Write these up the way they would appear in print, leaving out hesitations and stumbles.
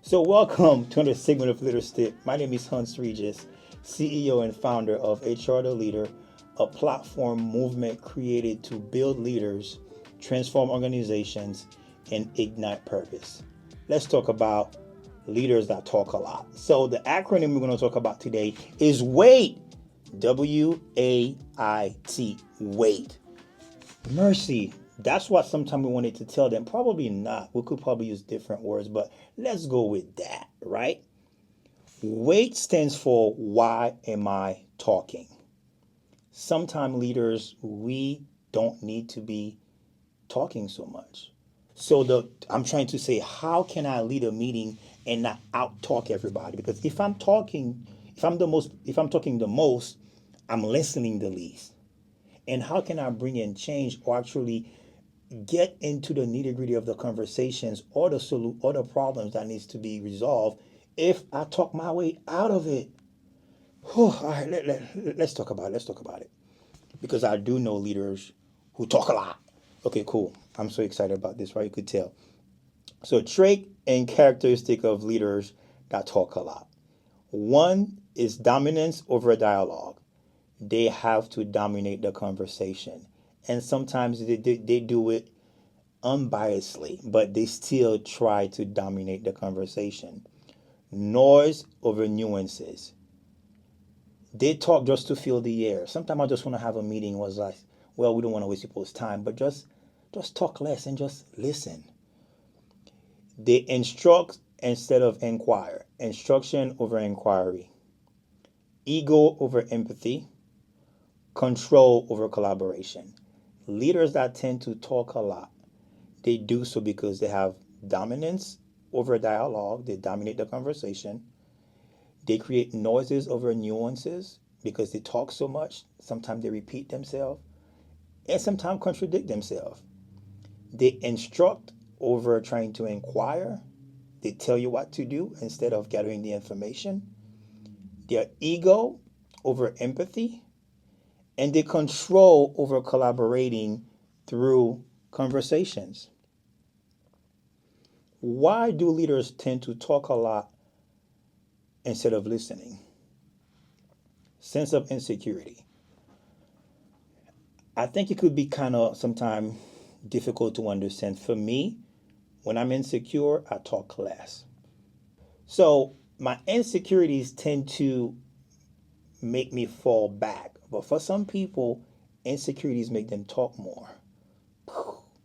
So, welcome to another segment of Leadership. My name is Hans Regis, CEO and founder of HR The Leader, a platform movement created to build leaders, transform organizations, and ignite purpose. Let's talk about leaders that talk a lot. So, the acronym we're going to talk about today is WAIT. W-A-I-T. WAIT. Mercy. That's what sometimes we wanted to tell them. Probably not. We could probably use different words, but let's go with that, right? WAIT stands for why am I talking? Sometimes leaders, we don't need to be talking so much. So I'm trying to say, how can I lead a meeting and not out talk everybody? Because if I'm talking the most, I'm listening the least. And how can I bring in change or actually get into the nitty gritty of the conversations or the problems that needs to be resolved if I talk my way out of it? Whew, all right, let's talk about it. Let's talk about it because I do know leaders who talk a lot. Okay, cool. I'm so excited about this, right? You could tell. So, trait and characteristic of leaders that talk a lot. One is dominance over dialogue. They have to dominate the conversation. And sometimes they do it unbiasedly, but they still try to dominate the conversation. Noise over nuances. They talk just to fill the air. Sometimes I just want to have a meeting was like, well, we don't want to waste people's time, but just talk less and just listen. They instruct instead of inquire. Instruction over inquiry. Ego over empathy. Control over collaboration. Leaders that tend to talk a lot, they do so because they have dominance over dialogue. They dominate the conversation. They create noises over nuances because they talk so much. Sometimes they repeat themselves and sometimes contradict themselves. They instruct over trying to inquire. They tell you what to do instead of gathering the information. Their ego over empathy. And they control over collaborating through conversations. Why do leaders tend to talk a lot instead of listening? Sense of insecurity. I think it could be kind of sometimes difficult to understand. For me, when I'm insecure, I talk less. So my insecurities tend to make me fall back. But for some people, insecurities make them talk more.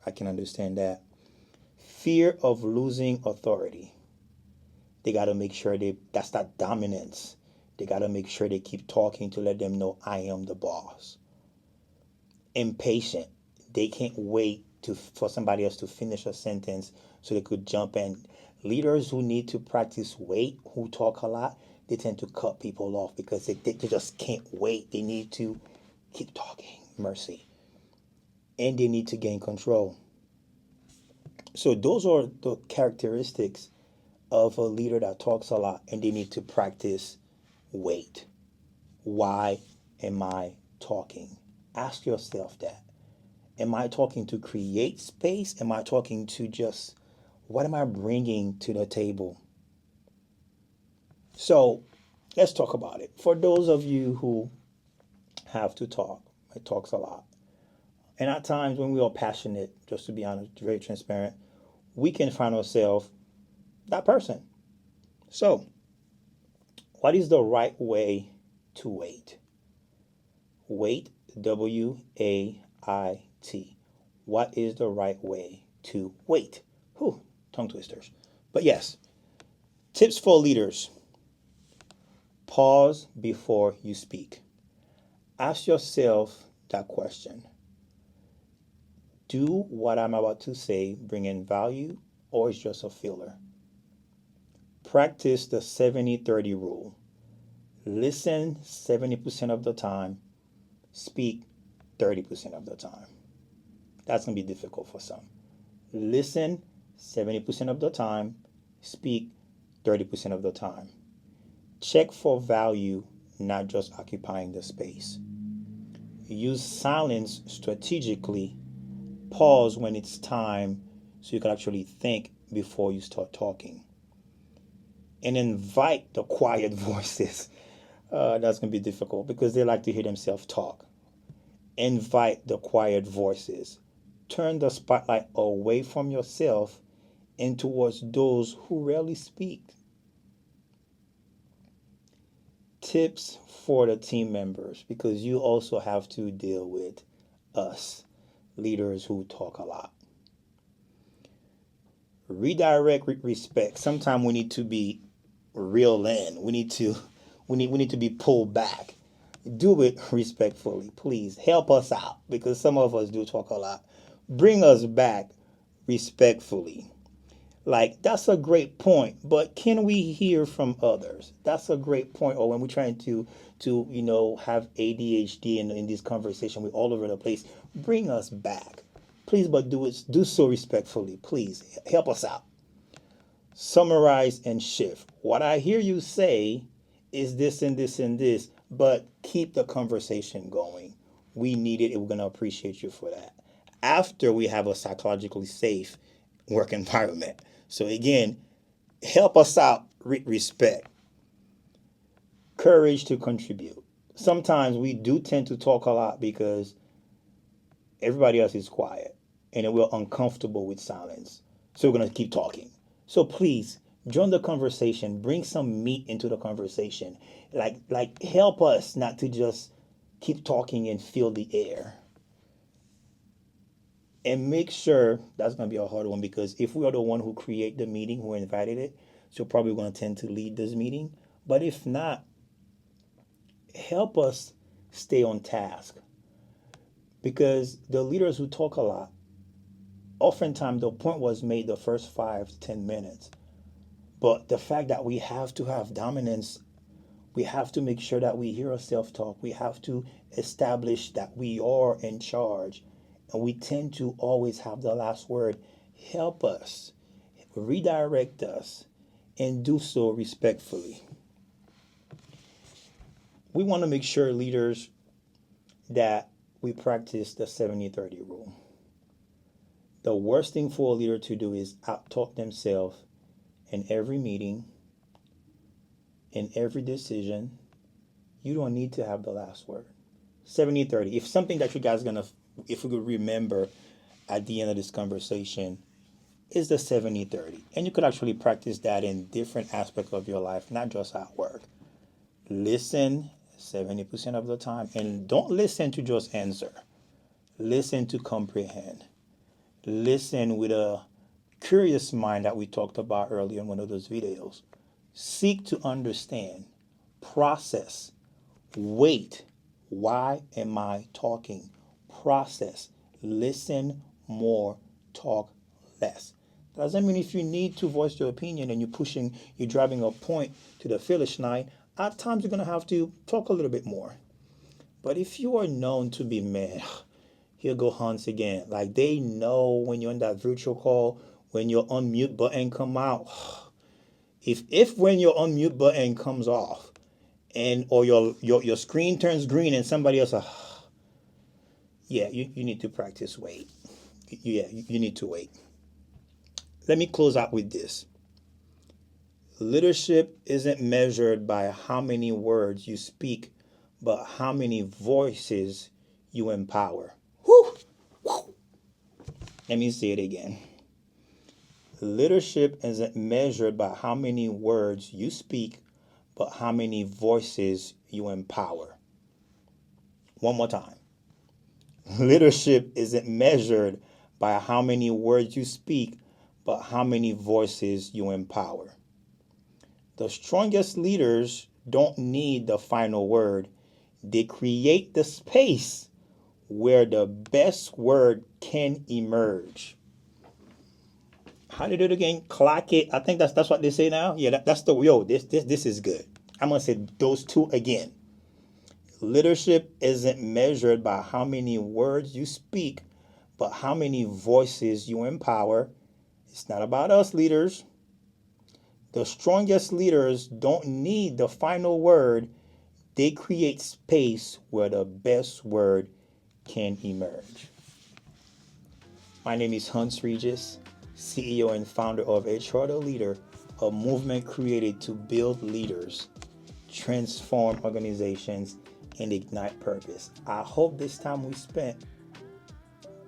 I can understand that. Fear of losing authority. They got to make sure that's that dominance. They got to make sure they keep talking to let them know I am the boss. Impatient. They can't wait for somebody else to finish a sentence so they could jump in. Leaders who need to practice wait, who talk a lot, they tend to cut people off because they just can't wait. They need to keep talking. Mercy. And they need to gain control. So those are the characteristics of a leader that talks a lot, and they need to practice wait. Why am I talking? Ask yourself that. Am I talking to create space? Am I talking to just what am I bringing to the table? So let's talk about it. For those of you who have to talk, it talks a lot. And at times when we are passionate, just to be honest, very transparent, we can find ourselves that person. So, what is the right way to wait? Wait, W-A-I-T. What is the right way to wait? Whew, tongue twisters. But yes, tips for leaders. Pause before you speak. Ask yourself that question. Do what I'm about to say bring in value or is just a filler? Practice the 70-30 rule. Listen 70% of the time, speak 30% of the time. That's going to be difficult for some. Listen 70% of the time, speak 30% of the time. Check for value, not just occupying the space. Use silence strategically. Pause when it's time so you can actually think before you start talking. and invite the quiet voices. That's going to be difficult because they like to hear themselves talk. Invite the quiet voices. Turn the spotlight away from yourself and towards those who rarely speak. Tips for the team members, because you also have to deal with us, leaders who talk a lot. Redirect with respect. Sometimes we need to be reeled in. We need to be pulled back. Do it respectfully. Please help us out because some of us do talk a lot. Bring us back respectfully. Like, that's a great point, but can we hear from others? That's a great point. Or when we're trying to have ADHD in this conversation, we're all over the place. Bring us back, please, but do so respectfully. Please help us out. Summarize and shift. What I hear you say is this and this and this, but keep the conversation going. We need it, and we're gonna appreciate you for that. After we have a psychologically safe work environment. So again, help us out with respect, courage to contribute. Sometimes we do tend to talk a lot because everybody else is quiet and we're uncomfortable with silence. So we're going to keep talking. So please join the conversation, bring some meat into the conversation. Like help us not to just keep talking and fill the air. And make sure that's going to be a hard one because if we are the one who create the meeting, who invited it, so probably going to tend to lead this meeting. But if not, help us stay on task because the leaders who talk a lot, oftentimes the point was made the first 5 to 10 minutes. But the fact that we have to have dominance, we have to make sure that we hear ourselves talk. We have to establish that we are in charge. And we tend to always have the last word. Help us, redirect us, and do so respectfully. We want to make sure, leaders, that we practice the 70-30 rule. The worst thing for a leader to do is out-talk themselves in every meeting, in every decision. You don't need to have the last word. 70-30. If something that you guys are going to, if we could remember at the end of this conversation, is the 70-30. And you could actually practice that in different aspects of your life, not just at work. Listen 70% of the time. And don't listen to just answer. Listen to comprehend. Listen with a curious mind that we talked about earlier in one of those videos. Seek to understand. Process. Wait. Why am I talking? Process. Listen more. Talk less. Doesn't mean if you need to voice your opinion and you're driving a point to the finish line, at times you're going to have to talk a little bit more. But if you are known to be mad, here go Hans again. Like they know when you're on that virtual call, when your unmute button come out. If when your unmute button comes off and or your screen turns green and somebody else, yeah, you need to practice wait. Yeah, you need to wait. Let me close out with this. Leadership isn't measured by how many words you speak, but how many voices you empower. Whew. Whew. Let me say it again. Leadership isn't measured by how many words you speak, but how many voices you empower. One more time. Leadership isn't measured by how many words you speak, but how many voices you empower. The strongest leaders don't need the final word. They create the space where the best word can emerge. How did it again? Clock it. I think that's what they say now. Yeah, that's the this is good. I'm gonna say those two again. Leadership isn't measured by how many words you speak, but how many voices you empower. It's not about us, leaders. The strongest leaders don't need the final word. They create space where the best word can emerge. My name is Hans Regis, CEO and founder of HR The Leader, a movement created to build leaders, transform organizations, and ignite purpose. I hope this time we spent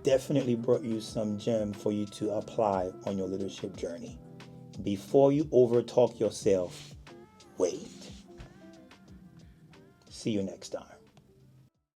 definitely brought you some gem for you to apply on your leadership journey. Before you overtalk yourself, wait. See you next time.